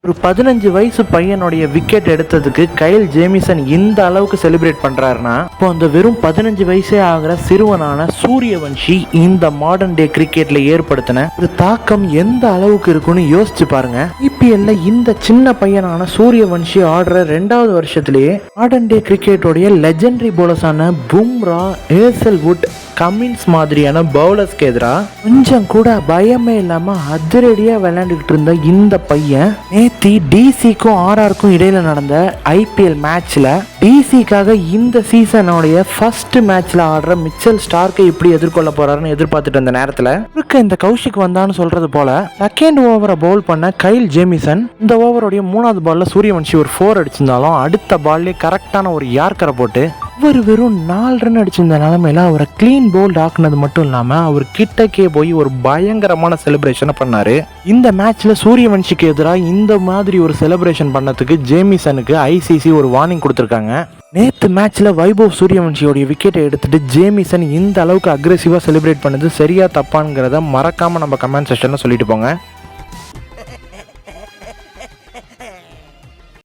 ஒரு 15 வயசு பையனுடைய விக்கெட் எடுத்ததுக்கு கைல் ஜேமிசன் இந்த அளவுக்கு செலிப்ரேட் பண்றாருன்னா, இப்போ அந்த வெறும் 15 வயசே ஆகிற சிறுவனான சூரியவன்ஷி இந்த மாடர்ன் டே கிரிக்கெட்ல ஏற்படுத்தின ஒரு தாக்கம் எந்த அளவுக்கு இருக்குன்னு யோசிச்சு பாருங்க. IPL இந்த சின்ன பையனான சூரியவன்ஷி ஆடுற 2வது வருஷத்திலேயே மாடர்ன் டே கிரிக்கெட்டோடைய லெஜெண்டரி பவுலர்ஸான பும்ரா, ஹேசல்வுட், கமின்ஸ் மாதிரியான பவுலர்ஸ்க்கு எதிராக கொஞ்சம் கூட பயமே இல்லாம அதிரடியா விளையாண்டுகிட்டு இருந்த இந்த பையன் நேத்தி டிசிக்கும் RRக்கும் இடையில நடந்த IPL மேட்ச்ல டிசிக்காக இந்த சீசனோடைய ஃபர்ஸ்ட் மேட்ச்ல ஆடுற மிச்சல் ஸ்டார்க்கை இப்படி எதிர்கொள்ள போறாருன்னு எதிர்பார்த்துட்டு இருந்த நேரத்துல இந்த கௌஷிக் வந்தான்னு சொல்றது போல செகண்ட் ஓவரை பவுல் பண்ண கைல் ஜேமிசன் இந்த ஓவருடைய 3வது பால்ல சூரியவன்ஷி ஒரு 4 அடிச்சிருந்தாலும் அடுத்த பால்லே கரெக்டான ஒரு யார்கரை போட்டு அவர் வெறும் 4 ரன் அடிச்சிருந்த நிலைமையில அவரை கிளீன் போல்ட் ஆக்குனது மட்டும் இல்லாம அவர் கிட்டக்கே போய் ஒரு பயங்கரமான செலிப்ரேஷனை பண்ணாரு. இந்த மேட்ச்ல சூரியவன்ஷிக்கு எதிராக இந்த மாதிரி ஒரு செலிப்ரேஷன் பண்ணதுக்கு ஜேமிசனுக்கு ICC ஒரு வார்னிங் கொடுத்துருக்காங்க. நேற்று மேட்ச்ல வைபவ் சூரியவன்ஷியோடைய விக்கெட்டை எடுத்துட்டு ஜேமிசன் இந்த அளவுக்கு அக்ரெசிவா செலிப்ரேட் பண்ணது சரியா தப்பாங்கிறத மறக்காம நம்ம கமெண்ட் செக்ஷன்ல சொல்லிட்டு போங்க.